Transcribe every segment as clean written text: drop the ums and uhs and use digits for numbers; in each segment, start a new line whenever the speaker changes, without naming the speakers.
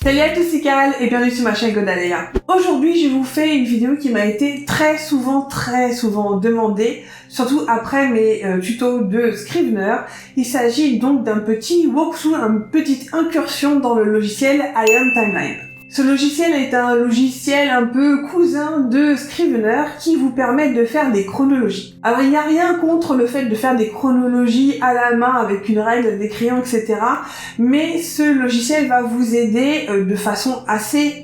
Salut à tous, c'est Carole et bienvenue sur ma chaîne Godalea. Aujourd'hui, je vous fais une vidéo qui m'a été très souvent demandée, surtout après mes tutos de Scrivener. Il s'agit donc d'un petit walkthrough, une petite incursion dans le logiciel Ion Timeline. Ce logiciel est un logiciel un peu cousin de Scrivener qui vous permet de faire des chronologies. Alors il n'y a rien contre le fait de faire des chronologies à la main avec une règle, des crayons, etc. Mais ce logiciel va vous aider de façon assez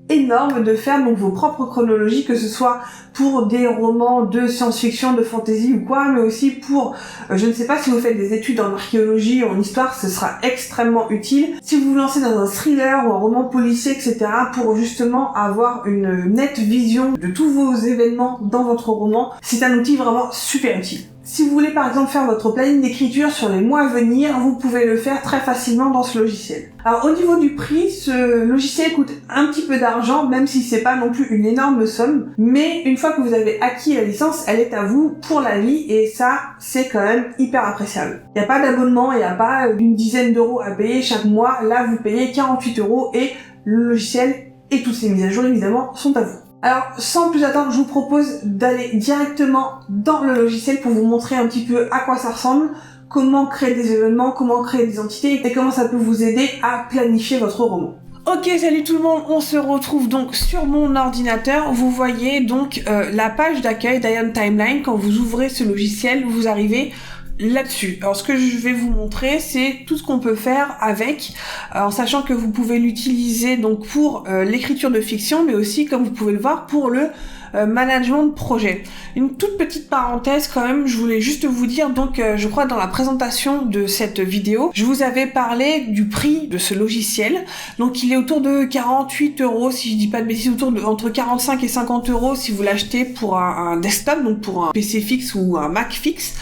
énorme de faire donc vos propres chronologies, que ce soit pour des romans de science-fiction, de fantasy ou quoi, mais aussi pour, je ne sais pas si vous faites des études en archéologie ou en histoire, ce sera extrêmement utile. Si vous vous lancez dans un thriller ou un roman policier, etc., pour justement avoir une nette vision de tous vos événements dans votre roman, c'est un outil vraiment super utile. Si vous voulez par exemple faire votre planning d'écriture sur les mois à venir, vous pouvez le faire très facilement dans ce logiciel. Alors au niveau du prix, ce logiciel coûte un petit peu d'argent, même si c'est pas non plus une énorme somme, mais une fois que vous avez acquis la licence, elle est à vous pour la vie et ça, c'est quand même hyper appréciable. Il n'y a pas d'abonnement, il n'y a pas une dizaine d'euros à payer chaque mois, là vous payez 48 € et le logiciel et toutes ces mises à jour évidemment sont à vous. Alors, sans plus attendre, je vous propose d'aller directement dans le logiciel pour vous montrer un petit peu à quoi ça ressemble, comment créer des événements, comment créer des entités et comment ça peut vous aider à planifier votre roman. Ok, salut tout le monde, on se retrouve donc sur mon ordinateur. Vous voyez donc la page d'accueil d'Ion Timeline. Quand vous ouvrez ce logiciel, vous arrivez là-dessus. Alors ce que je vais vous montrer, c'est tout ce qu'on peut faire avec, en sachant que vous pouvez l'utiliser donc pour l'écriture de fiction, mais aussi, comme vous pouvez le voir, pour le management de projet. Une toute petite parenthèse quand même, je voulais juste vous dire, donc je crois dans la présentation de cette vidéo, je vous avais parlé du prix de ce logiciel. Donc il est autour de 48 € si je dis pas de bêtises, entre 45 et 50 € si vous l'achetez pour un desktop, donc pour un PC fixe ou un Mac fixe.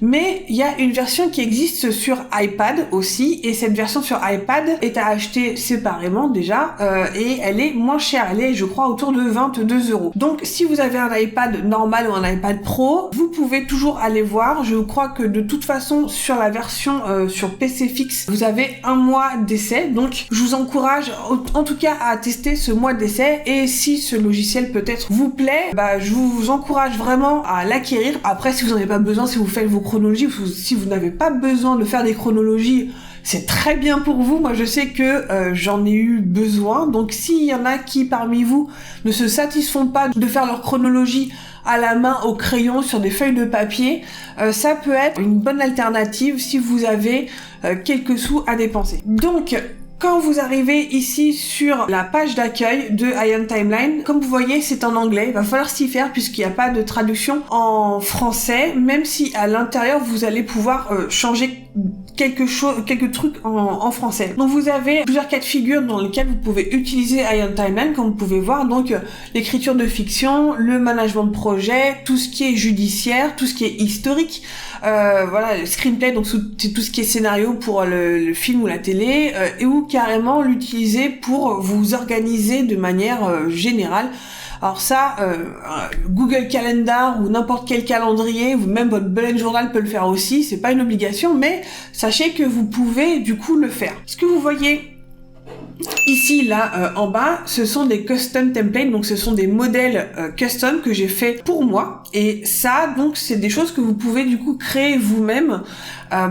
Mais il y a une version qui existe sur iPad aussi, et cette version sur iPad est à acheter séparément déjà, et elle est moins chère, elle est je crois autour de 22 €. Donc si vous avez un iPad normal ou un iPad Pro, vous pouvez toujours aller voir. Je crois que de toute façon sur la version sur PC fixe, vous avez un mois d'essai, donc je vous encourage en tout cas à tester ce mois d'essai, et si ce logiciel peut-être vous plaît, je vous encourage vraiment à l'acquérir. Après si vous n'en avez pas besoin, si vous faites vos chronologies, si vous n'avez pas besoin de faire des chronologies, c'est très bien pour vous. Moi je sais que j'en ai eu besoin, donc s'il y en a qui parmi vous ne se satisfont pas de faire leur chronologie à la main au crayon sur des feuilles de papier, ça peut être une bonne alternative si vous avez quelques sous à dépenser. Donc quand vous arrivez ici sur la page d'accueil de Ion Timeline, comme vous voyez, c'est en anglais. Il va falloir s'y faire puisqu'il n'y a pas de traduction en français, même si à l'intérieur, vous allez pouvoir changer quelques trucs en français. Donc vous avez plusieurs cas de figure dans lesquels vous pouvez utiliser Ion Timeline, comme vous pouvez voir. Donc l'écriture de fiction, le management de projet, tout ce qui est judiciaire, tout ce qui est historique, voilà, le screenplay, donc c'est tout ce qui est scénario pour le film ou la télé, et ou carrément l'utiliser pour vous organiser de manière générale. Alors ça, Google Calendar ou n'importe quel calendrier, ou même votre bullet journal peut le faire aussi, c'est pas une obligation, mais sachez que vous pouvez du coup le faire. Ce que vous voyez ici, là, en bas, ce sont des custom templates, donc ce sont des modèles custom que j'ai fait pour moi, et ça, donc, c'est des choses que vous pouvez du coup créer vous-même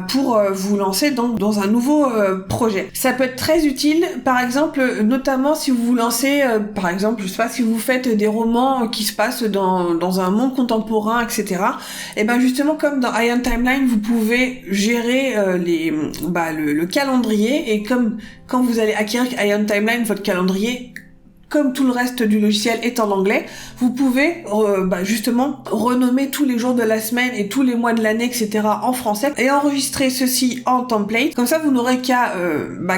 pour vous lancer dans un nouveau projet. Ça peut être très utile, par exemple, notamment si vous vous lancez, par exemple, je sais pas, si vous faites des romans qui se passent dans un monde contemporain, etc. Et ben justement, comme dans Ion Timeline, vous pouvez gérer le calendrier, et comme quand vous allez acquérir Ion Timeline, votre calendrier, comme tout le reste du logiciel est en anglais, vous pouvez justement renommer tous les jours de la semaine et tous les mois de l'année, etc. en français, et enregistrer ceci en template. Comme ça, vous n'aurez qu'à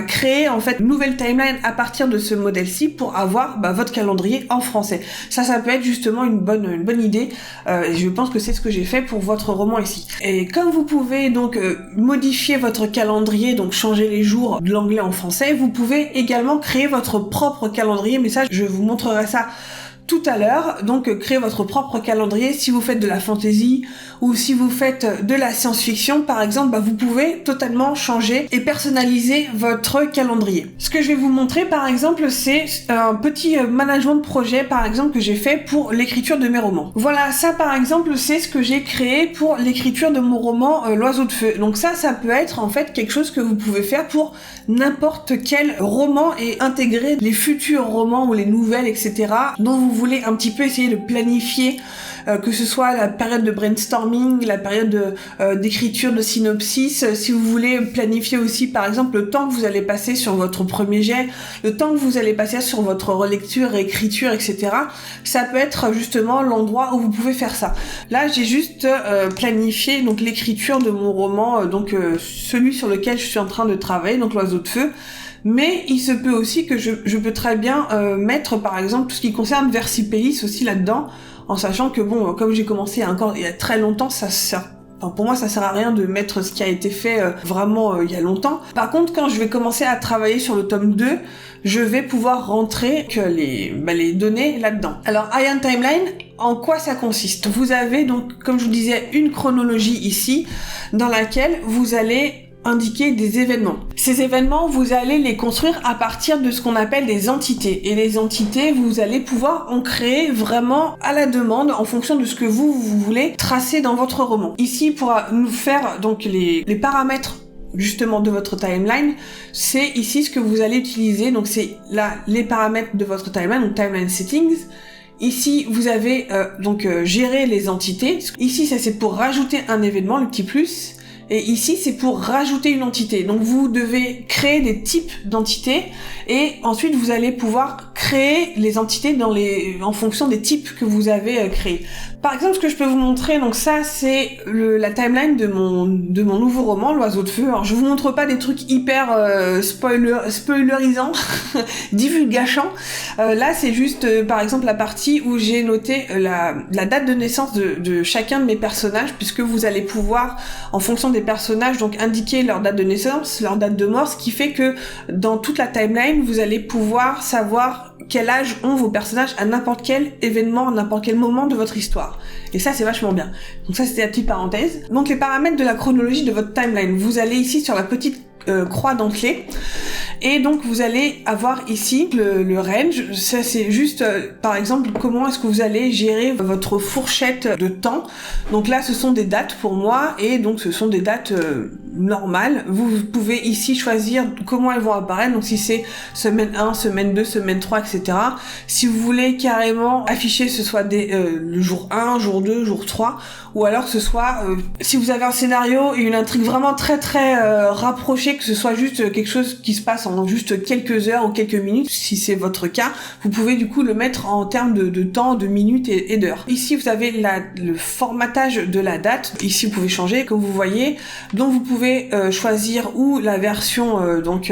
créer en fait une nouvelle timeline à partir de ce modèle-ci pour avoir votre calendrier en français. Ça peut être justement une bonne idée, et je pense que c'est ce que j'ai fait pour votre roman ici. Et comme vous pouvez donc modifier votre calendrier, donc changer les jours de l'anglais en français, vous pouvez également créer votre propre calendrier, mais ça je vous montrerai ça tout à l'heure, donc créer votre propre calendrier. Si vous faites de la fantasy ou si vous faites de la science-fiction par exemple, vous pouvez totalement changer et personnaliser votre calendrier. Ce que je vais vous montrer par exemple, c'est un petit management de projet par exemple que j'ai fait pour l'écriture de mes romans. Voilà, ça par exemple c'est ce que j'ai créé pour l'écriture de mon roman L'Oiseau de Feu. Donc ça peut être en fait quelque chose que vous pouvez faire pour n'importe quel roman et intégrer les futurs romans ou les nouvelles, etc. dont vous voulez un petit peu essayer de planifier, que ce soit la période de brainstorming, la période d'écriture de synopsis, si vous voulez planifier aussi par exemple le temps que vous allez passer sur votre premier jet, le temps que vous allez passer sur votre relecture, réécriture, etc. Ça peut être justement l'endroit où vous pouvez faire ça. Là j'ai juste planifié donc l'écriture de mon roman, celui sur lequel je suis en train de travailler, donc L'Oiseau de Feu. Mais il se peut aussi que je peux très bien mettre par exemple tout ce qui concerne Versipellis aussi là-dedans, en sachant que bon, comme j'ai commencé il y a très longtemps, pour moi ça sert à rien de mettre ce qui a été fait vraiment il y a longtemps. Par contre, quand je vais commencer à travailler sur le tome 2, je vais pouvoir rentrer les données là-dedans. Alors Iron Timeline, en quoi ça consiste? Vous avez donc, comme je vous disais, une chronologie ici dans laquelle vous allez indiquer des événements. Ces événements, vous allez les construire à partir de ce qu'on appelle des entités. Et les entités, vous allez pouvoir en créer vraiment à la demande en fonction de ce que vous voulez tracer dans votre roman. Ici, pour nous faire donc les paramètres justement de votre timeline, c'est ici ce que vous allez utiliser. Donc c'est là les paramètres de votre timeline, donc timeline settings. Ici, vous avez gérer les entités. Ici, ça c'est pour rajouter un événement, le petit plus. Et ici, c'est pour rajouter une entité. Donc, vous devez créer des types d'entités et ensuite, vous allez pouvoir créer les entités en fonction des types que vous avez créés. Par exemple, ce que je peux vous montrer, donc ça, c'est la timeline de mon nouveau roman, L'Oiseau de Feu. Alors, je vous montre pas des trucs hyper spoilerisants, divulgachants. Là, c'est juste, par exemple, la partie où j'ai noté la date de naissance de chacun de mes personnages, puisque vous allez pouvoir, en fonction des personnages, donc indiquer leur date de naissance, leur date de mort, ce qui fait que dans toute la timeline, vous allez pouvoir savoir quel âge ont vos personnages à n'importe quel événement, à n'importe quel moment de votre histoire. Et ça, c'est vachement bien. Donc ça, c'était la petite parenthèse. Donc les paramètres de la chronologie de votre timeline. Vous allez ici sur la petite croix d'enclé. Et donc vous allez avoir ici le range. Ça c'est juste par exemple comment est-ce que vous allez gérer votre fourchette de temps. Donc là ce sont des dates pour moi et donc ce sont des dates normales. Vous pouvez ici choisir comment elles vont apparaître. Donc si c'est semaine 1, semaine 2, semaine 3, etc. Si vous voulez carrément afficher ce soit le jour 1, jour 2, jour 3, ou alors que ce soit si vous avez un scénario et une intrigue vraiment très très rapprochée, que ce soit juste quelque chose qui se passe en juste quelques heures ou quelques minutes, si c'est votre cas, vous pouvez du coup le mettre en termes de temps, de minutes et d'heures. Ici vous avez le formatage de la date, ici vous pouvez changer comme vous voyez, donc vous pouvez choisir ou la version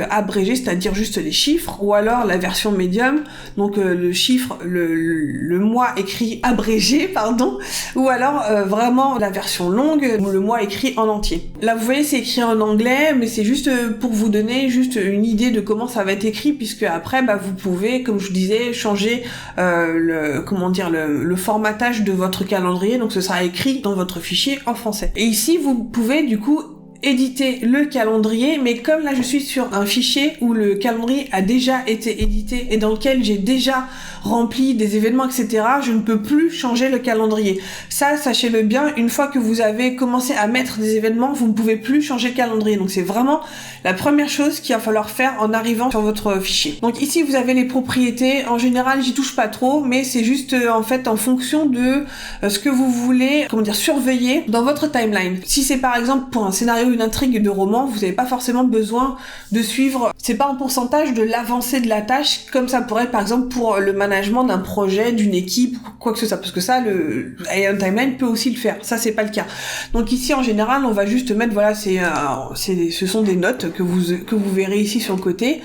abrégée, c'est-à-dire juste les chiffres, ou alors la version médium, donc le chiffre, le mois écrit abrégé, pardon, ou alors vraiment la version longue, le mois écrit en entier. Là vous voyez c'est écrit en anglais, mais c'est juste pour vous donner juste une idée de comment ça va être écrit, puisque après vous pouvez, comme je vous disais, changer le formatage de votre calendrier, donc ce sera écrit dans votre fichier en français. Et ici vous pouvez du coup éditer le calendrier, mais comme là je suis sur un fichier où le calendrier a déjà été édité et dans lequel j'ai déjà rempli des événements, etc., je ne peux plus changer le calendrier. Ça, sachez-le bien, une fois que vous avez commencé à mettre des événements, vous ne pouvez plus changer le calendrier. Donc c'est vraiment la première chose qu'il va falloir faire en arrivant sur votre fichier. Donc ici vous avez les propriétés. En général j'y touche pas trop, mais c'est juste en fait en fonction de ce que vous voulez surveiller dans votre timeline. Si c'est par exemple pour un scénario, une intrigue de roman, vous n'avez pas forcément besoin de suivre, c'est pas en pourcentage de l'avancée de la tâche comme ça pourrait être par exemple pour le management d'un projet, d'une équipe, quoi que ce soit, parce que ça le Iron Timeline peut aussi le faire, ça c'est pas le cas. Donc ici en général on va juste mettre, voilà, ce sont des notes que vous verrez ici sur le côté.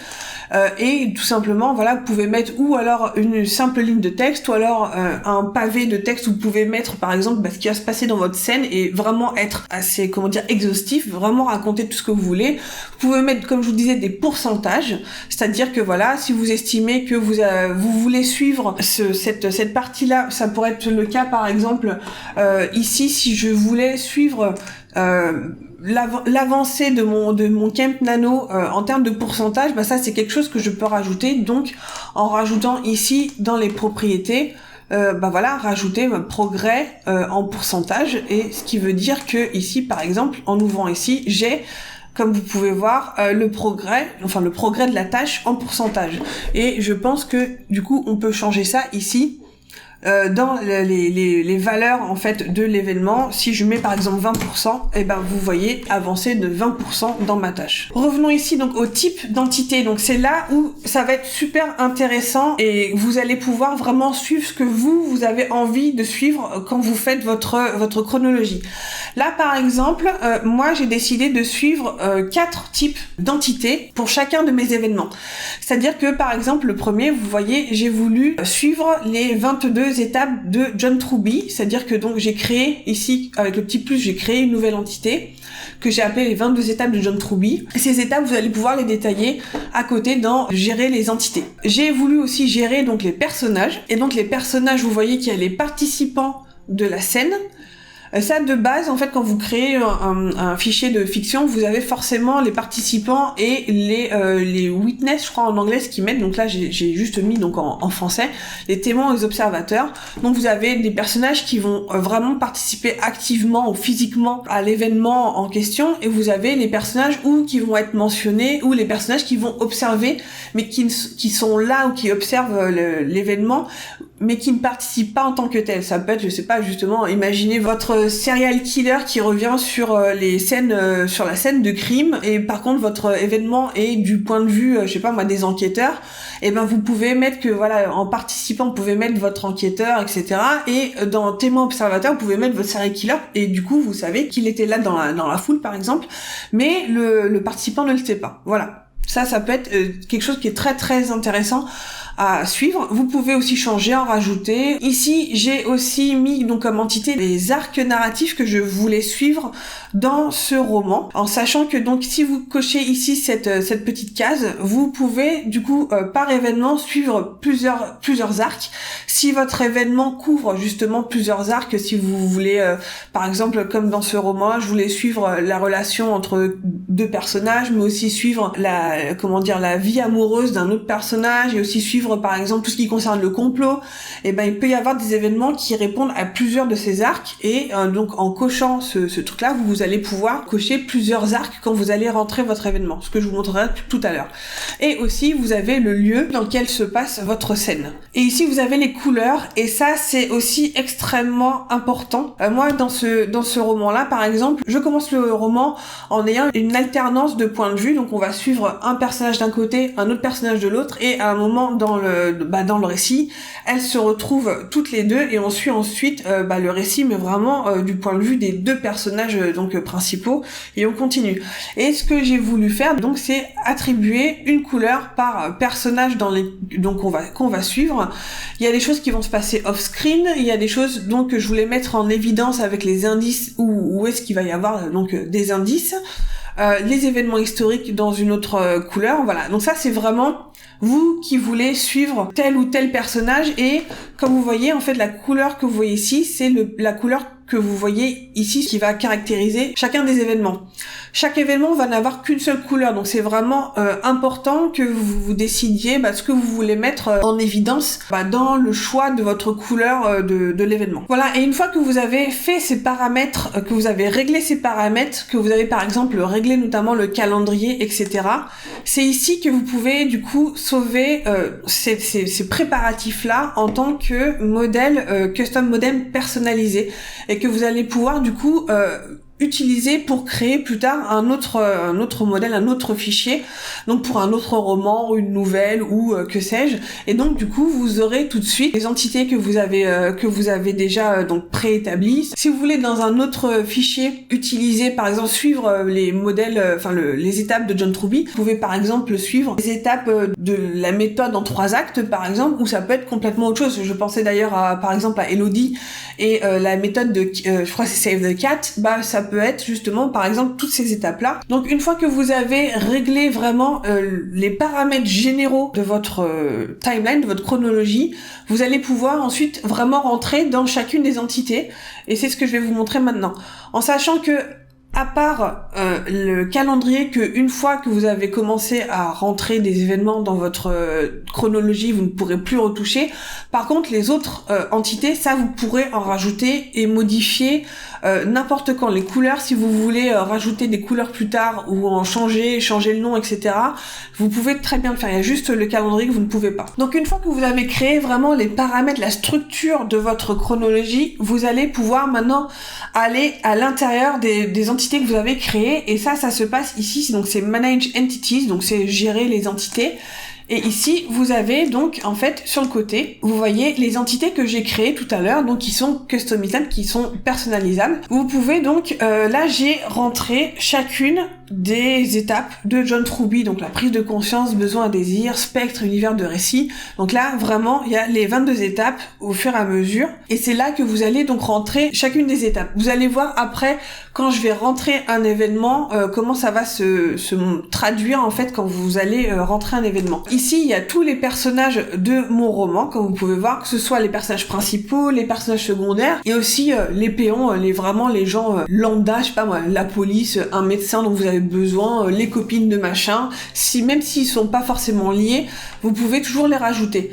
et tout simplement, voilà, vous pouvez mettre ou alors une simple ligne de texte, ou alors un pavé de texte où vous pouvez mettre, par exemple, ce qui va se passer dans votre scène et vraiment être assez, exhaustif, vraiment raconter tout ce que vous voulez. Vous pouvez mettre, comme je vous disais, des pourcentages, c'est-à-dire que voilà, si vous estimez que vous voulez suivre cette partie-là, ça pourrait être le cas, par exemple, ici, si je voulais suivre l'avancée de mon Kemp Nano en termes de pourcentage, ça c'est quelque chose que je peux rajouter, donc en rajoutant ici dans les propriétés, rajouter progrès en pourcentage, et ce qui veut dire que ici, par exemple, en ouvrant ici, j'ai, comme vous pouvez voir, le progrès de la tâche en pourcentage. Et je pense que du coup, on peut changer ça ici dans les valeurs en fait de l'événement. Si je mets par exemple 20%, vous voyez avancer de 20% dans ma tâche. Revenons ici donc au type d'entité. Donc c'est là où ça va être super intéressant et vous allez pouvoir vraiment suivre ce que vous avez envie de suivre quand vous faites votre chronologie. Là par exemple, moi j'ai décidé de suivre 4 types d'entités pour chacun de mes événements. C'est-à-dire que par exemple le premier, vous voyez, j'ai voulu suivre les 22 étapes de John Truby, c'est-à-dire que donc j'ai créé ici avec le petit plus, j'ai créé une nouvelle entité que j'ai appelée les 22 étapes de John Truby. Ces étapes, vous allez pouvoir les détailler à côté dans gérer les entités. J'ai voulu aussi gérer donc les personnages, et donc les personnages, vous voyez qu'il y a les participants de la scène. Ça, de base, en fait, quand vous créez un fichier de fiction, vous avez forcément les participants et les witness, je crois en anglais, ce qu'ils mettent. Donc là, j'ai juste mis donc en français les témoins et les observateurs. Donc vous avez des personnages qui vont vraiment participer activement ou physiquement à l'événement en question, et vous avez les personnages qui vont être mentionnés, ou les personnages qui vont observer, mais qui sont là ou qui observent l'événement, mais qui ne participent pas en tant que tel. Ça peut être, je sais pas, justement, imaginez votre serial killer qui revient sur les scènes, sur la scène de crime, et par contre votre événement est du point de vue, je sais pas moi, des enquêteurs. Et vous pouvez mettre que voilà, en participant, vous pouvez mettre votre enquêteur, etc. Et dans témoin observateur, vous pouvez mettre votre serial killer, et du coup vous savez qu'il était là dans la foule par exemple, mais le participant ne le sait pas. Voilà. Ça peut être quelque chose qui est très très intéressant à suivre. Vous pouvez aussi changer, en rajouter. Ici, j'ai aussi mis donc comme entité les arcs narratifs que je voulais suivre dans ce roman, en sachant que donc si vous cochez ici cette petite case, vous pouvez du coup par événement suivre plusieurs arcs. Si votre événement couvre justement plusieurs arcs, si vous voulez par exemple comme dans ce roman, je voulais suivre la relation entre deux personnages, mais aussi suivre la vie amoureuse d'un autre personnage, et aussi suivre par exemple tout ce qui concerne le complot, il peut y avoir des événements qui répondent à plusieurs de ces arcs, et donc en cochant ce truc là, vous allez pouvoir cocher plusieurs arcs quand vous allez rentrer votre événement, ce que je vous montrerai tout à l'heure. Et aussi vous avez le lieu dans lequel se passe votre scène. Et ici vous avez les couleurs, et ça c'est aussi extrêmement important. Moi dans ce roman là par exemple, je commence le roman en ayant une alternance de points de vue, donc on va suivre un personnage d'un côté, un autre personnage de l'autre, et à un moment dans le récit, elles se retrouvent toutes les deux, et on suit ensuite le récit, mais vraiment du point de vue des deux personnages donc principaux, et on continue. Et ce que j'ai voulu faire donc c'est attribuer une couleur par personnage qu'on va suivre. Il y a des choses qui vont se passer off screen, il y a des choses donc que je voulais mettre en évidence avec les indices, où est-ce qu'il va y avoir donc des indices. Les événements historiques dans une autre couleur, voilà. Donc ça c'est vraiment vous qui voulez suivre tel ou tel personnage, et comme vous voyez en fait la couleur que vous voyez ici, c'est la couleur que vous voyez ici qui va caractériser chacun des événements. Chaque événement va n'avoir qu'une seule couleur, donc c'est vraiment important que vous décidiez ce que vous voulez mettre en évidence dans le choix de votre couleur de l'événement. Voilà, et une fois que vous avez fait ces paramètres, que vous avez réglé ces paramètres, que vous avez par exemple réglé notamment le calendrier, etc., c'est ici que vous pouvez du coup sauver ces préparatifs-là en tant que modèle, custom modem personnalisé, et que vous allez pouvoir du coup utiliser pour créer plus tard un autre modèle, un autre fichier, donc pour un autre roman ou une nouvelle ou que sais-je. Et donc du coup vous aurez tout de suite les entités que vous avez déjà donc préétablies. Si vous voulez dans un autre fichier utiliser par exemple suivre les modèles, les étapes de John Truby, vous pouvez par exemple suivre les étapes de la méthode en 3 actes par exemple, ou ça peut être complètement autre chose. Je pensais d'ailleurs par exemple à Elodie et la méthode de je crois que c'est Save the Cat, ça peut être justement par exemple toutes ces étapes là. Donc une fois que vous avez réglé vraiment les paramètres généraux de votre timeline, de votre chronologie, vous allez pouvoir ensuite vraiment rentrer dans chacune des entités, et c'est ce que je vais vous montrer maintenant, en sachant que à part le calendrier, que une fois que vous avez commencé à rentrer des événements dans votre chronologie, vous ne pourrez plus retoucher. Par contre, les autres entités, ça vous pourrez en rajouter et modifier n'importe quand. Les couleurs, si vous voulez rajouter des couleurs plus tard ou en changer le nom, etc., vous pouvez très bien le faire. Il y a juste le calendrier que vous ne pouvez pas. Donc une fois que vous avez créé vraiment les paramètres, la structure de votre chronologie, vous allez pouvoir maintenant aller à l'intérieur des entités que vous avez créées, et ça se passe ici. Donc c'est Manage Entities, donc c'est gérer les entités. Et ici, vous avez donc, en fait, sur le côté, vous voyez les entités que j'ai créées tout à l'heure, donc qui sont customisables, qui sont personnalisables. Vous pouvez donc, là, j'ai rentré chacune des étapes de John Truby, donc la prise de conscience, besoin, désir, spectre, univers de récit. Donc là, vraiment, il y a les 22 étapes au fur et à mesure, et c'est là que vous allez donc rentrer chacune des étapes. Vous allez voir après, quand je vais rentrer un événement, comment ça va se traduire, en fait, quand vous allez rentrer un événement. Ici, il y a tous les personnages de mon roman, comme vous pouvez voir, que ce soit les personnages principaux, les personnages secondaires, et aussi les péons, les gens lambda, je sais pas moi, la police, un médecin dont vous avez besoin, les copines de machin. Même s'ils sont pas forcément liés, vous pouvez toujours les rajouter.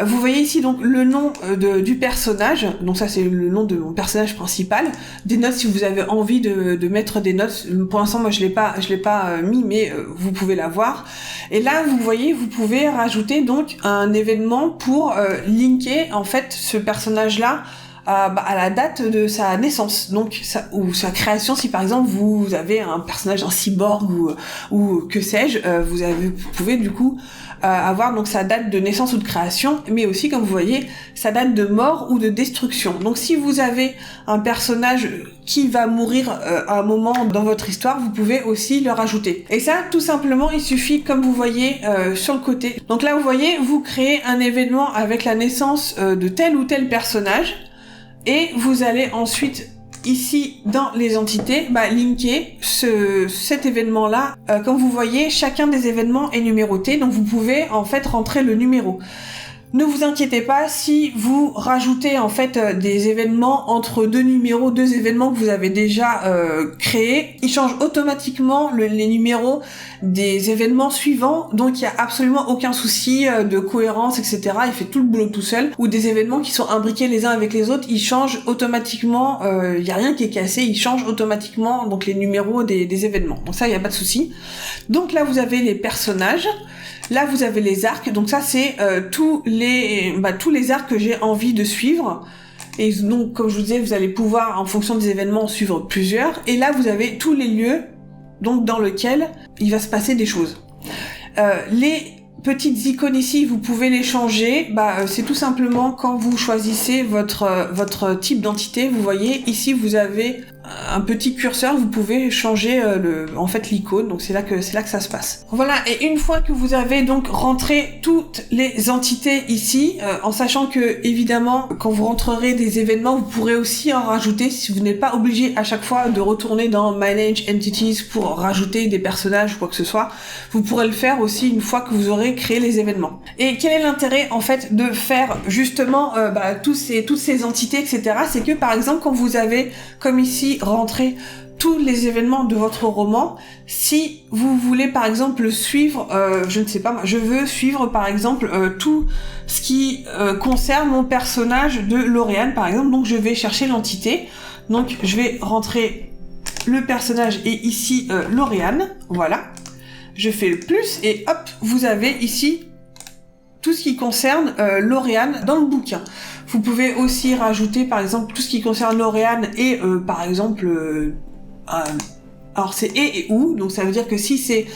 Vous voyez ici donc le nom du personnage, donc ça c'est le nom de mon personnage principal. Des notes si vous avez envie de mettre des notes. Pour l'instant moi je l'ai pas mis, mais vous pouvez l'avoir. Et là vous voyez, vous pouvez rajouter donc un événement pour linker en fait ce personnage là à la date de sa naissance, donc ou sa création. Si par exemple vous avez un personnage, un cyborg ou que sais-je, vous pouvez du coup avoir donc sa date de naissance ou de création, mais aussi comme vous voyez sa date de mort ou de destruction. Donc si vous avez un personnage qui va mourir à un moment dans votre histoire, vous pouvez aussi le rajouter. Et ça, tout simplement, il suffit, comme vous voyez sur le côté. Donc là, vous voyez, vous créez un événement avec la naissance de tel ou tel personnage, et vous allez ensuite ici dans les entités linker cet événement là. Comme vous voyez, chacun des événements est numéroté, donc vous pouvez en fait rentrer le numéro. Ne vous inquiétez pas si vous rajoutez en fait des événements entre deux événements que vous avez déjà créés. Ils changent automatiquement les numéros des événements suivants, donc il n'y a absolument aucun souci de cohérence, etc. Il fait tout le boulot tout seul. Ou des événements qui sont imbriqués les uns avec les autres, ils changent automatiquement, il n'y a rien qui est cassé, ils changent automatiquement donc les numéros des événements. Donc ça, il n'y a pas de souci. Donc là, vous avez les personnages. Là, vous avez les arcs, donc ça c'est tous les arcs que j'ai envie de suivre. Et donc, comme je vous disais, vous allez pouvoir, en fonction des événements, suivre plusieurs. Et là, vous avez tous les lieux donc dans lesquels il va se passer des choses. Les petites icônes ici, vous pouvez les changer. C'est tout simplement quand vous choisissez votre type d'entité. Vous voyez, ici, vous avez un petit curseur, vous pouvez changer l'icône, donc c'est là que ça se passe. Voilà, et une fois que vous avez donc rentré toutes les entités ici, en sachant que évidemment quand vous rentrerez des événements, vous pourrez aussi en rajouter, si vous n'êtes pas obligé à chaque fois de retourner dans Manage Entities pour rajouter des personnages ou quoi que ce soit, vous pourrez le faire aussi une fois que vous aurez créé les événements. Et quel est l'intérêt en fait de faire justement toutes ces entités, etc. C'est que par exemple quand vous avez, comme ici, rentrer tous les événements de votre roman, si vous voulez par exemple suivre, je ne sais pas, je veux suivre par exemple tout ce qui concerne mon personnage de Lauriane par exemple, donc je vais chercher l'entité, donc je vais rentrer le personnage et ici Lauriane, voilà, je fais le plus et hop, vous avez ici tout ce qui concerne Lauriane dans le bouquin. Vous pouvez aussi rajouter par exemple tout ce qui concerne Lauriane et par exemple alors c'est et ou, donc ça veut dire que si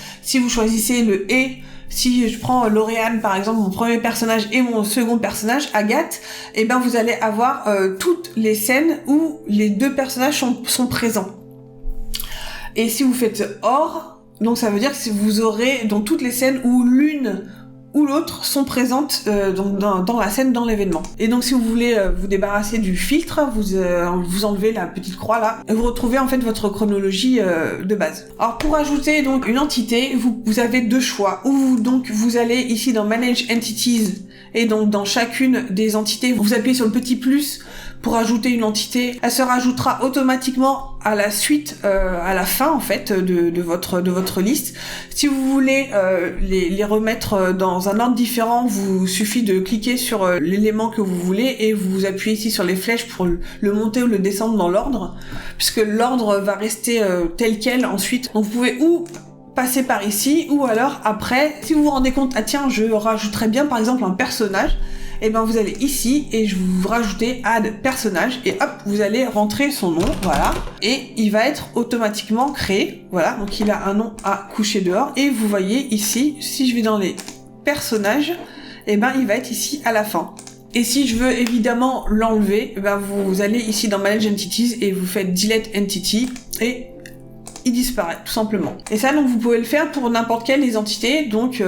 vous choisissez le et, si je prends Lauriane par exemple, mon premier personnage et mon second personnage, Agathe, et ben vous allez avoir toutes les scènes où les deux personnages sont présents. Et si vous faites or, donc ça veut dire que vous aurez dans toutes les scènes où l'une ou l'autre sont présentes donc dans la scène, dans l'événement. Et donc si vous voulez vous débarrasser du filtre, vous enlevez la petite croix là, et vous retrouvez en fait votre chronologie de base. Alors pour ajouter donc une entité, vous avez deux choix. Ou donc vous allez ici dans Manage Entities, et donc dans chacune des entités, vous appuyez sur le petit plus pour ajouter une entité. Elle se rajoutera automatiquement à la suite, à la fin en fait de votre liste. Si vous voulez les remettre dans un ordre différent, vous suffit de cliquer sur l'élément que vous voulez et vous appuyez ici sur les flèches pour le monter ou le descendre dans l'ordre, puisque l'ordre va rester tel quel ensuite. Donc vous pouvez ou passer par ici, ou alors après, si vous vous rendez compte, ah tiens, je rajouterais bien par exemple un personnage, et ben vous allez ici et je vous rajoutez add personnage et hop, vous allez rentrer son nom, voilà, et il va être automatiquement créé, voilà, donc il a un nom à coucher dehors. Et vous voyez ici, si je vais dans les personnages, et ben il va être ici à la fin. Et si je veux évidemment l'enlever, ben vous allez ici dans Manage Entities et vous faites Delete Entity et il disparaît tout simplement. Et ça, donc vous pouvez le faire pour n'importe quelle des entités. Donc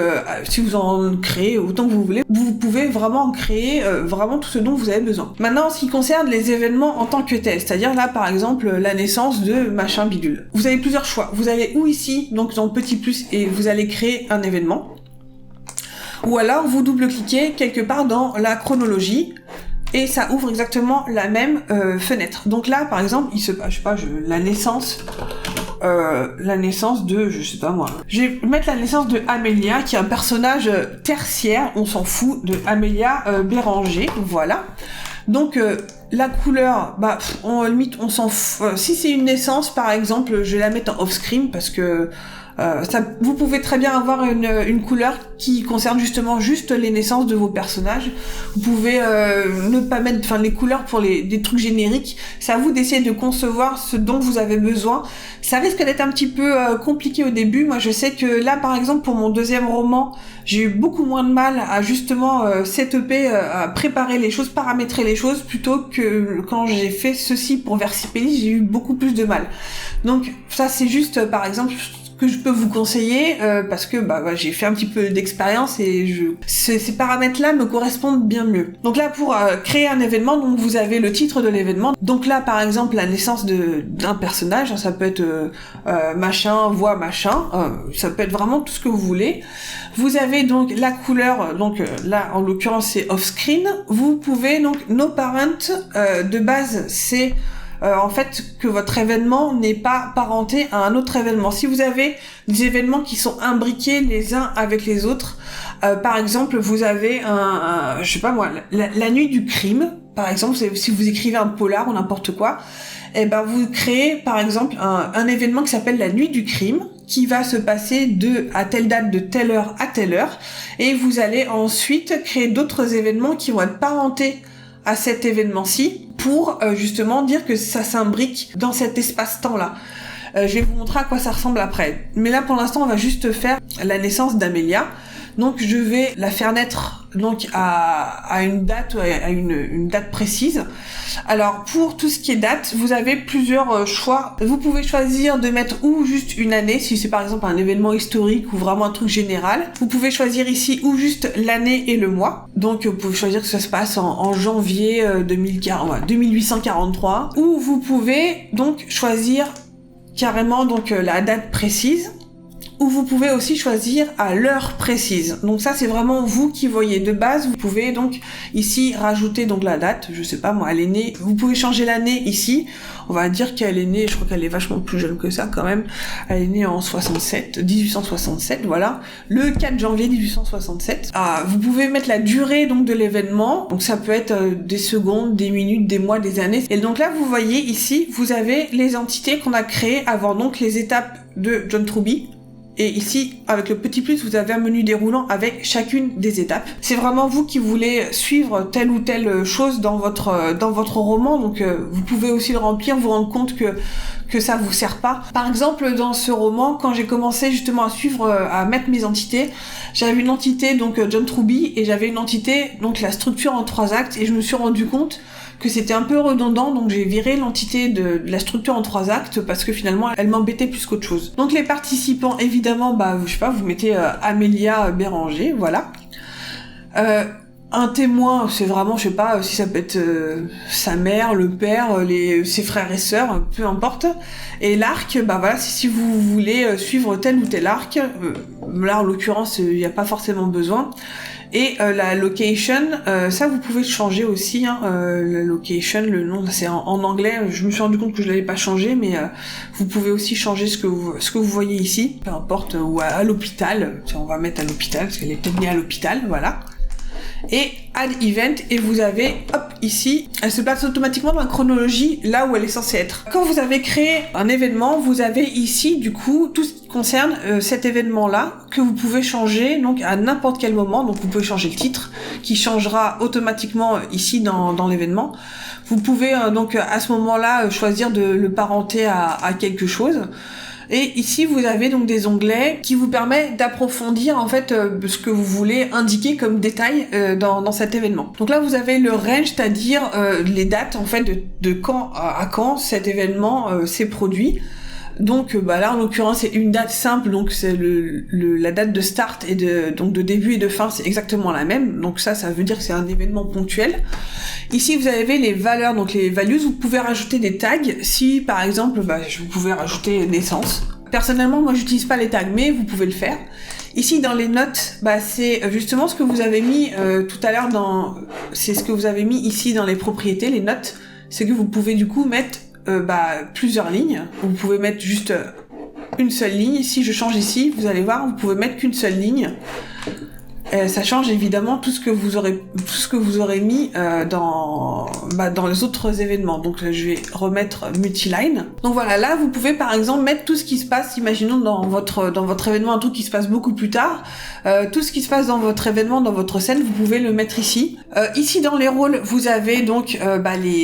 si vous en créez autant que vous voulez, vous pouvez vraiment en créer vraiment tout ce dont vous avez besoin. Maintenant, en ce qui concerne les événements en tant que tels, c'est-à-dire là par exemple la naissance de machin bidule, vous avez plusieurs choix. Vous allez ou ici, donc dans le petit plus, et vous allez créer un événement, ou alors vous double-cliquez quelque part dans la chronologie et ça ouvre exactement la même fenêtre. Donc là par exemple, il se passe, je sais pas, la naissance de, je sais pas moi. Je vais mettre la naissance de Amélia, qui est un personnage tertiaire, on s'en fout, de Amélia Béranger, voilà. Donc la couleur, bah limite on s'en fout. Si c'est une naissance par exemple, je vais la mettre en off-screen parce que vous pouvez très bien avoir une couleur qui concerne justement juste les naissances de vos personnages. Vous pouvez ne pas mettre les couleurs pour des trucs génériques. C'est à vous d'essayer de concevoir ce dont vous avez besoin. Ça risque d'être un petit peu compliqué au début. Moi je sais que là par exemple pour mon deuxième roman, j'ai eu beaucoup moins de mal à justement setuper, à préparer les choses, paramétrer les choses, plutôt que quand j'ai fait ceci pour Versipelli, j'ai eu beaucoup plus de mal. Donc ça c'est juste par exemple que je peux vous conseiller parce que j'ai fait un petit peu d'expérience et ces paramètres-là me correspondent bien mieux. Donc là pour créer un événement, donc vous avez le titre de l'événement. Donc là par exemple la naissance d'un personnage, ça peut être machin, voix machin, ça peut être vraiment tout ce que vous voulez. Vous avez donc la couleur, donc là en l'occurrence c'est off-screen. Vous pouvez donc no parent, de base c'est en fait que votre événement n'est pas parenté à un autre événement. Si vous avez des événements qui sont imbriqués les uns avec les autres, par exemple vous avez je sais pas moi, la nuit du crime, par exemple, si vous écrivez un polar ou n'importe quoi, et ben vous créez par exemple un événement qui s'appelle la nuit du crime, qui va se passer à telle date, de telle heure à telle heure, et vous allez ensuite créer d'autres événements qui vont être parentés à cet événement-ci pour justement dire que ça s'imbrique dans cet espace-temps-là. Je vais vous montrer à quoi ça ressemble après. Mais là pour l'instant on va juste faire la naissance d'Amélia. Donc je vais la faire naître donc à une date, à une date précise. Alors pour tout ce qui est date, vous avez plusieurs choix. Vous pouvez choisir de mettre ou juste une année, si c'est par exemple un événement historique ou vraiment un truc général. Vous pouvez choisir ici ou juste l'année et le mois. Donc vous pouvez choisir que ça se passe en janvier 2843. Ou vous pouvez donc choisir carrément donc la date précise. Ou vous pouvez aussi choisir à l'heure précise. Donc ça c'est vraiment vous qui voyez. De base vous pouvez donc ici rajouter donc la date, je sais pas moi, elle est née, vous pouvez changer l'année ici, on va dire qu'elle est née, je crois qu'elle est vachement plus jeune que ça quand même, elle est née en 1867, voilà, le 4 janvier 1867. Vous pouvez mettre la durée donc de l'événement, donc ça peut être des secondes, des minutes, des mois, des années. Et donc là vous voyez ici, vous avez les entités qu'on a créées avant donc les étapes de John Truby. Et ici, avec le petit plus, vous avez un menu déroulant avec chacune des étapes. C'est vraiment vous qui voulez suivre telle ou telle chose dans votre roman. Donc, vous pouvez aussi le remplir, vous rendre compte que que ça vous sert pas. Par exemple, dans ce roman, quand j'ai commencé justement à mettre mes entités, j'avais une entité donc John Truby et j'avais une entité donc la structure en 3 actes et je me suis rendu compte que c'était un peu redondant, donc j'ai viré l'entité de la structure en 3 actes parce que finalement elle m'embêtait plus qu'autre chose. Donc les participants, évidemment, je sais pas, vous mettez Amélia Béranger, voilà. Un témoin, c'est vraiment, je sais pas, si ça peut être sa mère, le père, ses frères et sœurs, peu importe. Et l'arc, voilà, si vous voulez suivre tel ou tel arc, là en l'occurrence, il n'y a pas forcément besoin. Et la location, ça vous pouvez changer aussi, hein, la location, le nom, c'est en anglais, je me suis rendu compte que je l'avais pas changé, mais vous pouvez aussi changer ce que vous voyez ici, peu importe, ou à l'hôpital, on va mettre à l'hôpital, parce qu'elle est peut-être née à l'hôpital, voilà. Et add event, et vous avez, hop, ici, elle se place automatiquement dans la chronologie là où elle est censée être. Quand vous avez créé un événement, vous avez ici, du coup, tout ce qui concerne cet événement-là, que vous pouvez changer, donc, à n'importe quel moment. Donc, vous pouvez changer le titre, qui changera automatiquement ici dans l'événement. Vous pouvez, donc, à ce moment-là, choisir de le parenter à quelque chose. Et ici, vous avez donc des onglets qui vous permettent d'approfondir en fait ce que vous voulez indiquer comme détail dans cet événement. Donc là, vous avez le range, c'est-à-dire les dates en fait de quand à quand cet événement s'est produit. Donc là en l'occurrence c'est une date simple, donc c'est la date de start et de début et de fin, c'est exactement la même. Donc ça veut dire que c'est un événement ponctuel. Ici vous avez les valeurs, donc les values, vous pouvez rajouter des tags. Si par exemple vous pouvez rajouter naissance. Personnellement moi j'utilise pas les tags, mais vous pouvez le faire. Ici dans les notes, c'est justement ce que vous avez mis tout à l'heure c'est ce que vous avez mis ici dans les propriétés, les notes, c'est que vous pouvez du coup mettre plusieurs lignes. Vous pouvez mettre juste une seule ligne. Si je change ici, vous allez voir, vous pouvez mettre qu'une seule ligne. Ça change évidemment tout ce que vous aurez mis dans les autres événements. Donc je vais remettre multiline. Donc voilà, là vous pouvez par exemple mettre tout ce qui se passe, imaginons dans votre événement un truc qui se passe beaucoup plus tard, tout ce qui se passe dans votre événement, dans votre scène, vous pouvez le mettre ici. Ici dans les rôles, vous avez donc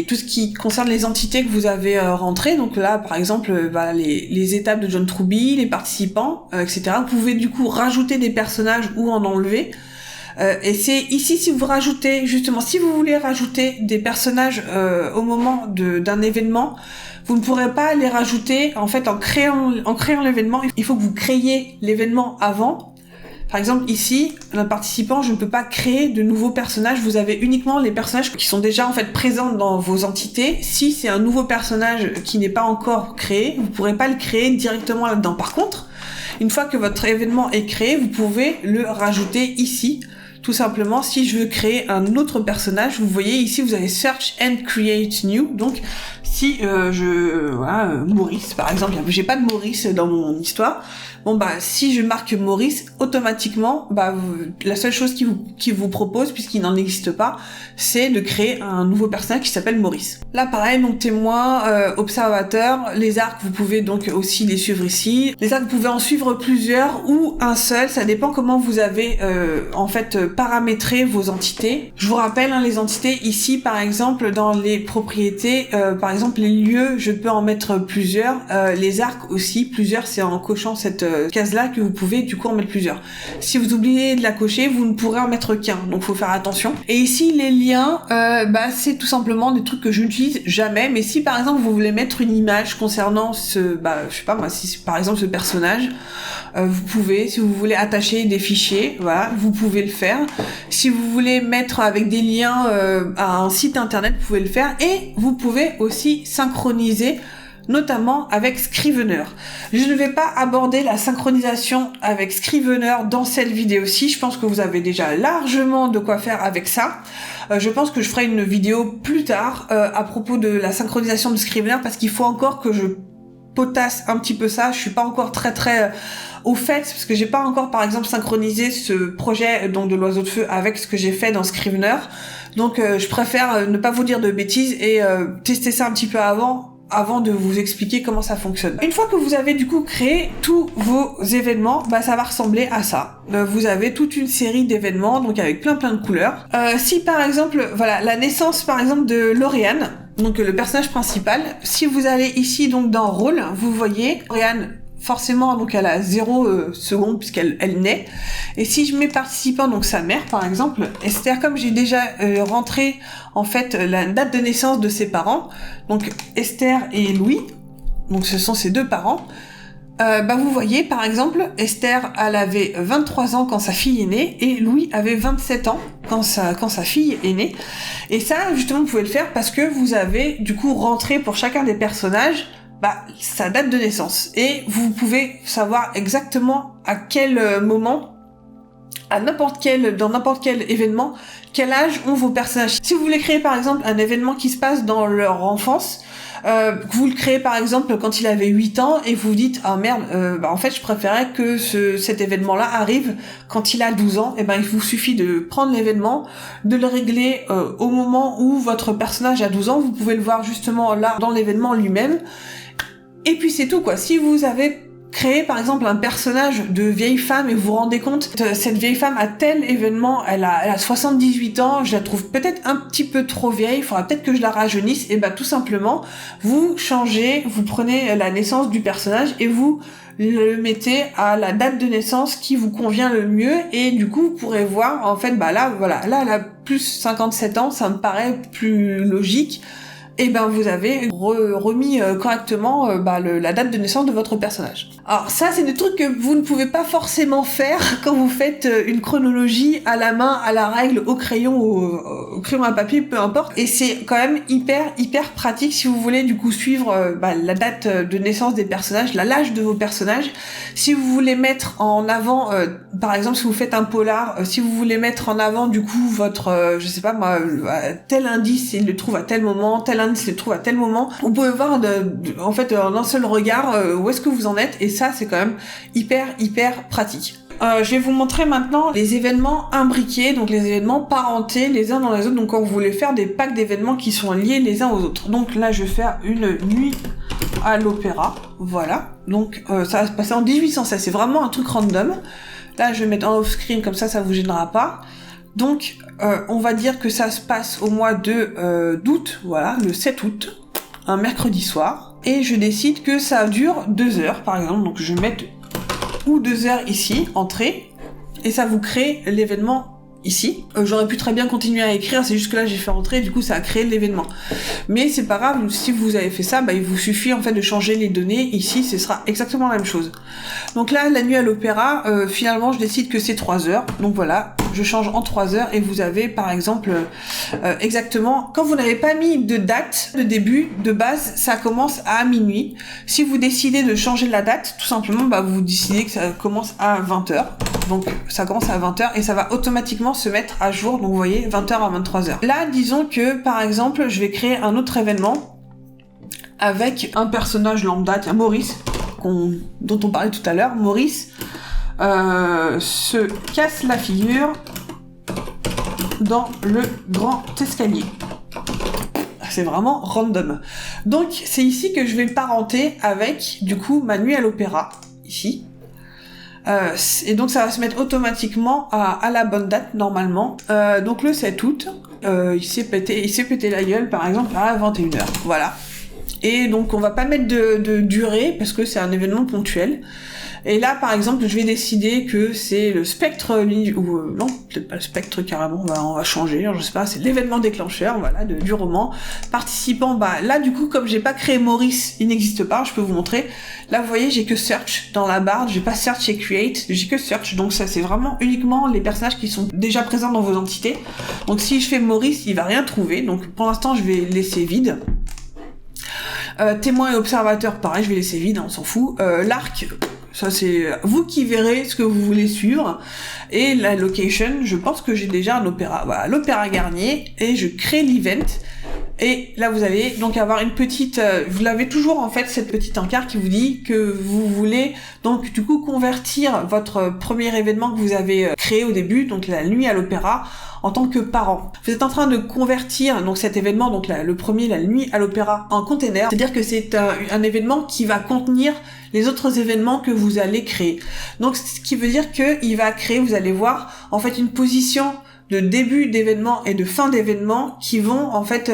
tout ce qui concerne les entités que vous avez rentrées. Donc là par exemple les étapes de John Truby, les participants, etc. Vous pouvez du coup rajouter des personnages ou en enlever. Et c'est ici si vous voulez rajouter des personnages au moment d'un événement, vous ne pourrez pas les rajouter en fait en créant l'événement. Il faut que vous créiez l'événement avant. Par exemple ici, un participant, je ne peux pas créer de nouveaux personnages. Vous avez uniquement les personnages qui sont déjà en fait présents dans vos entités. Si c'est un nouveau personnage qui n'est pas encore créé, vous ne pourrez pas le créer directement là-dedans. Par contre, une fois que votre événement est créé, vous pouvez le rajouter ici. Tout simplement, si je veux créer un autre personnage, vous voyez ici, vous avez Search and Create New. Donc, si Maurice, par exemple, j'ai pas de Maurice dans mon histoire. Si je marque Maurice, automatiquement, la seule chose qu'il vous propose, puisqu'il n'en existe pas, c'est de créer un nouveau personnage qui s'appelle Maurice. Là, pareil, donc témoin, observateur, les arcs, vous pouvez donc aussi les suivre ici. Les arcs, vous pouvez en suivre plusieurs ou un seul, ça dépend comment vous avez paramétré vos entités. Je vous rappelle, les entités ici, par exemple, dans les propriétés, par exemple, les lieux, je peux en mettre plusieurs. Les arcs aussi, plusieurs, c'est en cochant cette case-là que vous pouvez du coup en mettre plusieurs. Si vous oubliez de la cocher, vous ne pourrez en mettre qu'un, donc faut faire attention. Et ici les liens, c'est tout simplement des trucs que je n'utilise jamais, mais si par exemple vous voulez mettre une image concernant je sais pas moi, si par exemple ce personnage, vous pouvez, si vous voulez attacher des fichiers, voilà, vous pouvez le faire. Si vous voulez mettre avec des liens à un site internet, vous pouvez le faire, et vous pouvez aussi synchroniser notamment avec Scrivener. Je ne vais pas aborder la synchronisation avec Scrivener dans cette vidéo-ci, je pense que vous avez déjà largement de quoi faire avec ça. Je pense que je ferai une vidéo plus tard à propos de la synchronisation de Scrivener, parce qu'il faut encore que je potasse un petit peu ça, je suis pas encore très au fait, parce que j'ai pas encore par exemple synchronisé ce projet donc de l'oiseau de feu avec ce que j'ai fait dans Scrivener, donc je préfère ne pas vous dire de bêtises et tester ça un petit peu avant de vous expliquer comment ça fonctionne. Une fois que vous avez du coup créé tous vos événements, ça va ressembler à ça. Vous avez toute une série d'événements, donc avec plein de couleurs. Si par exemple, la naissance par exemple de Lauriane, donc le personnage principal. Si vous allez ici donc dans rôle, vous voyez Oriane. Forcément, donc elle a 0 seconde puisqu'elle naît. Et si je mets participant, donc sa mère par exemple, Esther, comme j'ai déjà rentré en fait la date de naissance de ses parents, donc Esther et Louis, donc ce sont ses 2 parents, vous voyez par exemple, Esther elle avait 23 ans quand sa fille est née et Louis avait 27 ans quand sa fille est née. Et ça justement vous pouvez le faire parce que vous avez du coup rentré pour chacun des personnages sa date de naissance. Et vous pouvez savoir exactement à quel moment, dans n'importe quel événement, quel âge ont vos personnages. Si vous voulez créer par exemple un événement qui se passe dans leur enfance, vous le créez par exemple quand il avait 8 ans et vous dites ah merde, en fait je préférais que cet événement-là arrive quand il a 12 ans, et il vous suffit de prendre l'événement, de le régler au moment où votre personnage a 12 ans, vous pouvez le voir justement là dans l'événement lui-même. Et puis c'est tout quoi. Si vous avez créé par exemple un personnage de vieille femme et vous vous rendez compte que cette vieille femme à tel événement, elle a 78 ans, je la trouve peut-être un petit peu trop vieille, il faudra peut-être que je la rajeunisse, et tout simplement, vous changez, vous prenez la naissance du personnage et vous le mettez à la date de naissance qui vous convient le mieux, et du coup vous pourrez voir en fait là elle a plus 57 ans, ça me paraît plus logique. Et vous avez remis correctement la date de naissance de votre personnage. Alors ça, c'est des trucs que vous ne pouvez pas forcément faire quand vous faites une chronologie à la main, à la règle, au crayon, au crayon à papier, peu importe. Et c'est quand même hyper pratique si vous voulez du coup suivre la date de naissance des personnages, l'âge de vos personnages. Si vous voulez mettre en avant, par exemple, si vous faites un polar, si vous voulez mettre en avant du coup votre, je sais pas moi, tel indice, il le trouve à tel moment, tel indice se trouve à tel moment. Vous pouvez voir en fait en un seul regard où est-ce que vous en êtes, et ça c'est quand même hyper pratique. Je vais vous montrer maintenant les événements imbriqués, donc les événements parentés les uns dans les autres, donc quand vous voulez faire des packs d'événements qui sont liés les uns aux autres. Donc là je vais faire une nuit à l'opéra, voilà, donc ça va se passer en 1816, c'est vraiment un truc random. Là je vais mettre en off-screen comme ça vous gênera pas. Donc, on va dire que ça se passe au mois d'août, voilà, le 7 août, un mercredi soir, et je décide que ça dure 2 heures, par exemple, donc je vais mettre 2 heures ici, entrée, et ça vous crée l'événement ici. J'aurais pu très bien continuer à écrire, c'est juste que là j'ai fait entrer, du coup ça a créé l'événement. Mais c'est pas grave, si vous avez fait ça, il vous suffit en fait de changer les données, ici ce sera exactement la même chose. Donc là, la nuit à l'opéra, finalement je décide que c'est 3 heures, donc voilà, je change en 3 heures, et vous avez par exemple exactement, quand vous n'avez pas mis de date de début, de base, ça commence à minuit. Si vous décidez de changer la date, tout simplement, vous décidez que ça commence à 20h. Donc ça commence à 20h et ça va automatiquement se mettre à jour, donc vous voyez 20h à 23h. Là disons que par exemple je vais créer un autre événement avec un personnage lambda, tiens Maurice, dont on parlait tout à l'heure. Maurice se casse la figure dans le grand escalier. C'est vraiment random. Donc c'est ici que je vais parenter avec du coup ma nuit à l'opéra, ici. Et donc ça va se mettre automatiquement à la bonne date normalement. Donc le 7 août, il s'est pété la gueule par exemple à 21h. Voilà. Et donc on va pas mettre de durée parce que c'est un événement ponctuel. Et là par exemple je vais décider que c'est le spectre, ou non peut-être pas le spectre carrément, on va changer, je sais pas, c'est l'événement déclencheur, voilà, du roman. Participant, là du coup comme j'ai pas créé Maurice, il n'existe pas, je peux vous montrer. Là vous voyez j'ai que search dans la barre, j'ai pas search et create, j'ai que search, donc ça c'est vraiment uniquement les personnages qui sont déjà présents dans vos entités. Donc si je fais Maurice, il va rien trouver, donc pour l'instant je vais laisser vide. Témoin et observateur, pareil, je vais laisser vide, on s'en fout. L'arc, ça c'est vous qui verrez ce que vous voulez suivre. Et la location, je pense que j'ai déjà un opéra, voilà, l'opéra Garnier, et je crée l'event. Et là vous allez donc avoir une petite, vous l'avez toujours en fait cette petite encart qui vous dit que vous voulez donc du coup convertir votre premier événement que vous avez créé au début, donc la nuit à l'opéra, en tant que parent. Vous êtes en train de convertir donc cet événement, donc le premier, la nuit à l'opéra, en container, c'est-à-dire que c'est un événement qui va contenir les autres événements que vous allez créer. Donc ce qui veut dire que il va créer, vous allez voir en fait une position de début d'événement et de fin d'événement qui vont en fait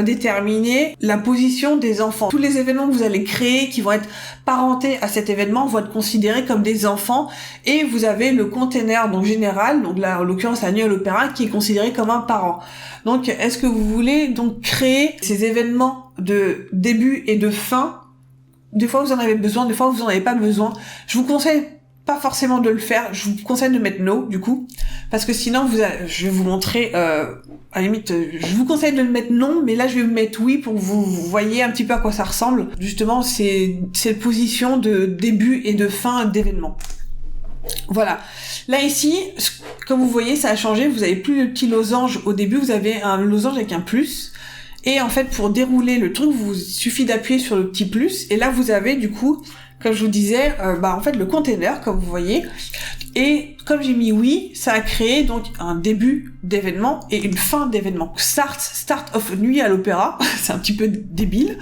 déterminer la position des enfants. Tous les événements que vous allez créer qui vont être parentés à cet événement vont être considérés comme des enfants, et vous avez le container donc général, donc là en l'occurrence la nuit à l'opéra, qui est considéré comme un parent. Donc est-ce que vous voulez donc créer ces événements de début et de fin? Des fois vous en avez besoin, des fois vous en avez pas besoin. Je vous conseille pas forcément de le faire, je vous conseille de mettre no du coup, parce que sinon je vais vous montrer, à la limite, je vous conseille de le mettre non, mais là je vais vous mettre oui pour que vous voyez un petit peu à quoi ça ressemble. Justement, c'est cette position de début et de fin d'événement. Voilà. Là ici, comme vous voyez, ça a changé, vous avez plus le petit losange au début, vous avez un losange avec un plus. Et en fait, pour dérouler le truc, il suffit d'appuyer sur le petit plus, et là vous avez du coup, comme je vous disais, en fait le container, comme vous voyez, et comme j'ai mis oui, ça a créé donc un début d'événement et une fin d'événement. Start of nuit à l'opéra, c'est un petit peu débile,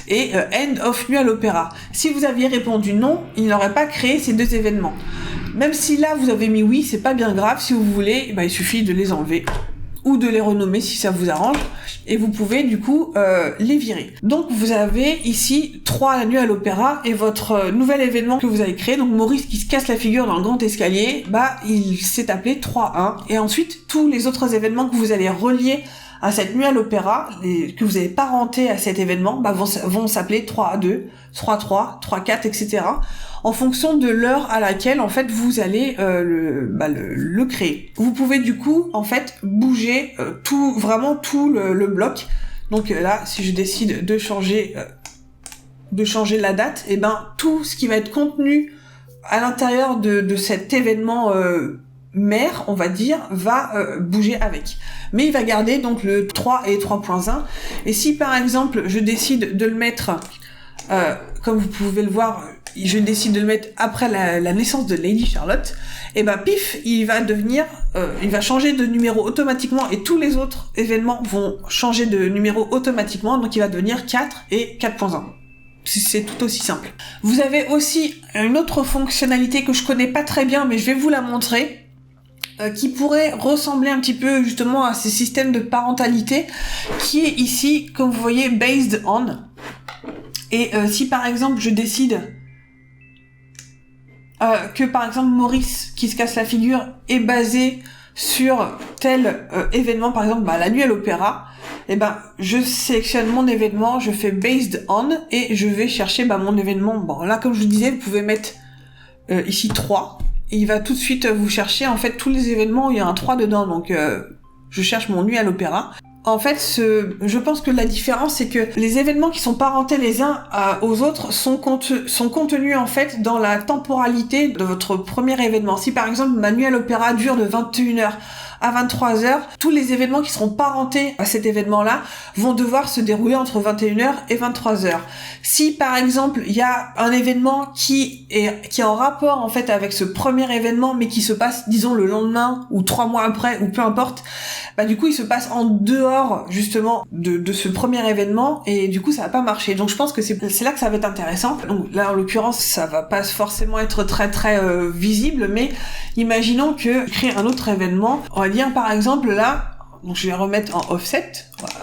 et end of nuit à l'opéra. Si vous aviez répondu non, il n'aurait pas créé ces deux événements. Même si là vous avez mis oui, c'est pas bien grave, si vous voulez, il suffit de les enlever, ou de les renommer si ça vous arrange, et vous pouvez du coup les virer. Donc vous avez ici 3 la nuit à l'opéra, et votre nouvel événement que vous avez créé, donc Maurice qui se casse la figure dans le grand escalier, il s'est appelé 3-1, et ensuite tous les autres événements que vous allez relier à cette nuit à l'opéra, que vous avez parenté à cet événement, vont s'appeler 3-2, 3-3, 3-4, etc. en fonction de l'heure à laquelle en fait vous allez le créer. Vous pouvez du coup en fait bouger tout le bloc. Donc là, si je décide de changer la date, et tout ce qui va être contenu à l'intérieur de cet événement mère, on va dire, va bouger avec. Mais il va garder donc le 3 et 3.1. Et si par exemple je décide de le mettre, comme vous pouvez le voir, je décide de le mettre après la naissance de Lady Charlotte, et pif, il va changer de numéro automatiquement, et tous les autres événements vont changer de numéro automatiquement, donc il va devenir 4 et 4.1. C'est tout aussi simple. Vous avez aussi une autre fonctionnalité que je connais pas très bien, mais je vais vous la montrer, qui pourrait ressembler un petit peu justement à ces systèmes de parentalité, qui est ici, comme vous voyez, based on. Et si par exemple je décide que par exemple Maurice qui se casse la figure est basé sur tel événement, par exemple la nuit à l'opéra, je sélectionne mon événement, je fais based on, et je vais chercher mon événement. Bon là, comme je vous disais, vous pouvez mettre ici 3, et il va tout de suite vous chercher en fait tous les événements où il y a un 3 dedans, donc je cherche mon nuit à l'opéra. En fait, je pense que la différence, c'est que les événements qui sont parentés les uns aux autres sont contenus en fait dans la temporalité de votre premier événement. Si par exemple ma nuit à l'opéra dure de 21h à 23h, tous les événements qui seront parentés à cet événement-là vont devoir se dérouler entre 21h et 23h. Si par exemple il y a un événement qui est en rapport en fait avec ce premier événement, mais qui se passe disons le lendemain ou 3 mois après, ou peu importe, du coup il se passe en dehors justement de ce premier événement, et du coup ça va pas marcher. Donc je pense que c'est là que ça va être intéressant. Donc là en l'occurrence ça va pas forcément être très très visible, mais imaginons que créer un autre événement, on va dire par exemple là, donc je vais remettre en offset,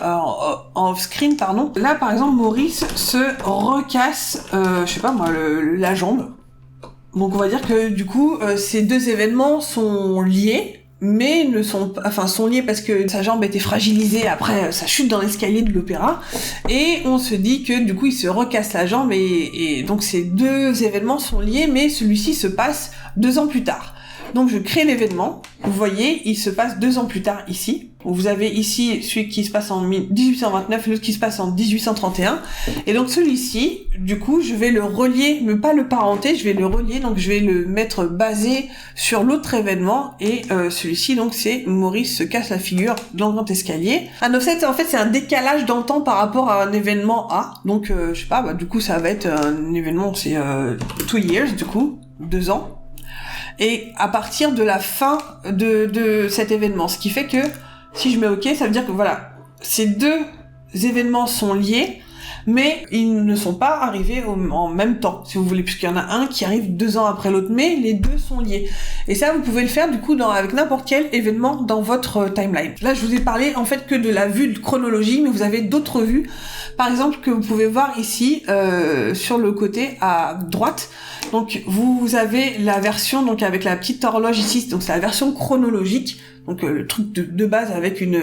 en off-screen pardon. Là par exemple Maurice se recasse, la jambe. Donc on va dire que du coup ces deux événements sont liés, mais sont liés parce que sa jambe était fragilisée après sa chute dans l'escalier de l'opéra, et on se dit que du coup il se recasse la jambe, et donc ces deux événements sont liés, mais celui-ci se passe 2 ans plus tard. Donc je crée l'événement, vous voyez, il se passe 2 ans plus tard ici. Vous avez ici celui qui se passe en 1829 et l'autre qui se passe en 1831. Et donc celui-ci, du coup, je vais le relier, mais pas le parenter, je vais le relier, donc je vais le mettre basé sur l'autre événement, et celui-ci, donc c'est Maurice se casse la figure dans le grand escalier. Un offset, en fait, c'est un décalage dans le temps par rapport à un événement A. Donc, du coup, ça va être un événement, c'est 2 years, du coup, 2 ans. Et à partir de la fin de cet événement, ce qui fait que si je mets OK, ça veut dire que voilà, ces deux événements sont liés, mais ils ne sont pas arrivés en même temps, si vous voulez, puisqu'il y en a un qui arrive 2 ans après l'autre, mais les deux sont liés. Et ça, vous pouvez le faire du coup avec n'importe quel événement dans votre timeline. Là, je vous ai parlé en fait que de la vue de chronologie, mais vous avez d'autres vues, par exemple, que vous pouvez voir ici sur le côté à droite. Donc vous avez la version donc avec la petite horloge ici, donc c'est la version chronologique. Donc le truc de base avec une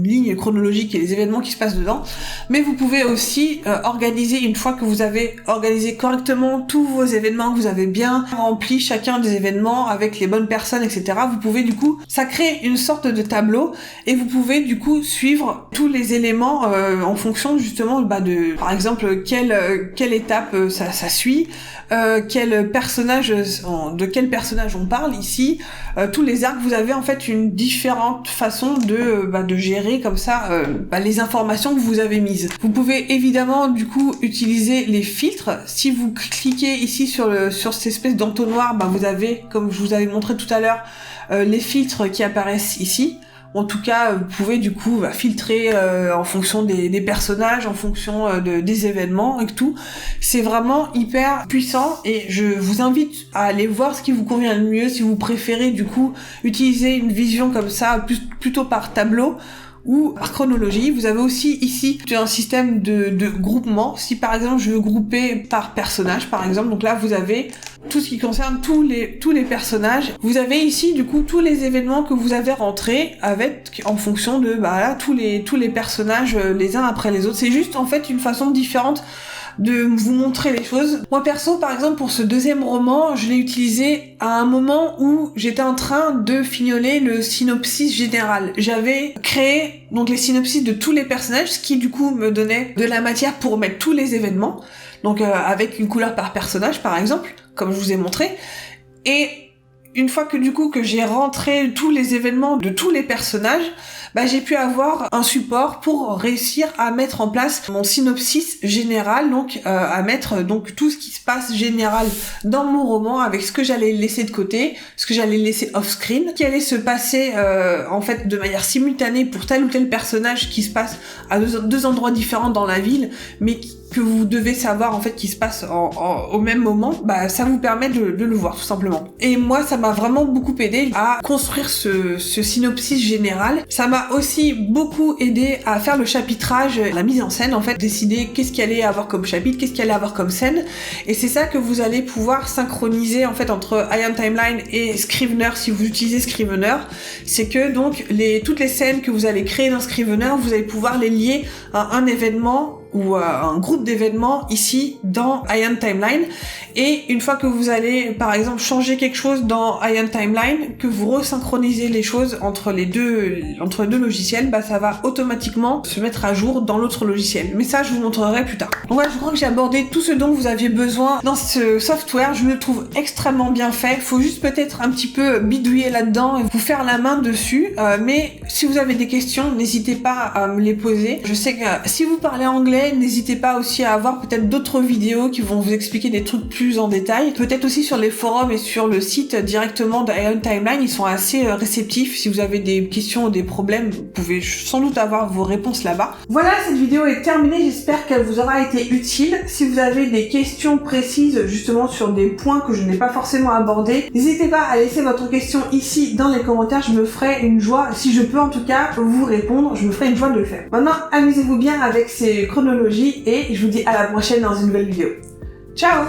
ligne chronologique et les événements qui se passent dedans. Mais vous pouvez aussi organiser, une fois que vous avez organisé correctement tous vos événements, que vous avez bien rempli chacun des événements avec les bonnes personnes, etc. Vous pouvez du coup, ça crée une sorte de tableau et vous pouvez du coup suivre tous les éléments en fonction justement de, par exemple, quelle étape ça suit, quel personnage, de quel personnage on parle ici, tous les arcs. Vous avez en fait une différente façon de gérer comme ça les informations que vous avez mises. Vous pouvez évidemment du coup utiliser les filtres. Si vous cliquez ici sur cette espèce d'entonnoir, vous avez, comme je vous avais montré tout à l'heure, les filtres qui apparaissent ici. En tout cas, vous pouvez du coup filtrer en fonction des personnages, en fonction des événements et tout. C'est vraiment hyper puissant et je vous invite à aller voir ce qui vous convient le mieux. Si vous préférez du coup utiliser une vision comme ça, plutôt par tableau ou par chronologie. Vous avez aussi ici un système de groupement. Si par exemple je veux grouper par personnage, par exemple, donc là vous avez tout ce qui concerne tous les personnages. Vous avez ici du coup tous les événements que vous avez rentrés avec en fonction de tous les personnages les uns après les autres. C'est juste en fait une façon différente de vous montrer les choses. Moi perso, par exemple, pour ce deuxième roman, je l'ai utilisé à un moment où j'étais en train de fignoler le synopsis général. J'avais créé donc les synopsis de tous les personnages, ce qui du coup me donnait de la matière pour mettre tous les événements, donc avec une couleur par personnage par exemple, comme je vous ai montré. Et une fois que du coup que j'ai rentré tous les événements de tous les personnages, j'ai pu avoir un support pour réussir à mettre en place mon synopsis général, donc à mettre donc tout ce qui se passe général dans mon roman avec ce que j'allais laisser de côté, ce que j'allais laisser off-screen, qui allait se passer en fait de manière simultanée pour tel ou tel personnage qui se passe à deux endroits différents dans la ville, mais que vous devez savoir en fait qui se passe au même moment. Ça vous permet de le voir tout simplement. Et moi ça m'a vraiment beaucoup aidé à construire ce synopsis général. Ça m'a aussi beaucoup aidé à faire le chapitrage, la mise en scène en fait, décider qu'est-ce qu'il allait avoir comme chapitre, qu'est-ce qu'il allait avoir comme scène, et c'est ça que vous allez pouvoir synchroniser en fait entre I Am Timeline et Scrivener si vous utilisez Scrivener. C'est que donc toutes les scènes que vous allez créer dans Scrivener, vous allez pouvoir les lier à un événement ou un groupe d'événements ici dans I Am Timeline. Et une fois que vous allez par exemple changer quelque chose dans I Am Timeline, que vous resynchronisez les choses entre les deux logiciels, ça va automatiquement se mettre à jour dans l'autre logiciel. Mais ça je vous montrerai plus tard. Donc voilà, je crois que j'ai abordé tout ce dont vous aviez besoin dans ce software. Je le trouve extrêmement bien fait. Faut juste peut-être un petit peu bidouiller là-dedans et vous faire la main dessus. Mais si vous avez des questions, n'hésitez pas à me les poser. Je sais que si vous parlez anglais, n'hésitez pas aussi à avoir peut-être d'autres vidéos qui vont vous expliquer des trucs plus en détail. Peut-être aussi sur les forums et sur le site directement de I Am Timeline, ils sont assez réceptifs. Si vous avez des questions ou des problèmes, vous pouvez sans doute avoir vos réponses là-bas. Voilà, cette vidéo est terminée. J'espère qu'elle vous aura été utile. Si vous avez des questions précises justement sur des points que je n'ai pas forcément abordés, n'hésitez pas à laisser votre question ici dans les commentaires. Je me ferai une joie, si je peux en tout cas vous répondre, je me ferai une joie de le faire. Maintenant, amusez-vous bien avec ces chronologies et je vous dis à la prochaine dans une nouvelle vidéo. Ciao!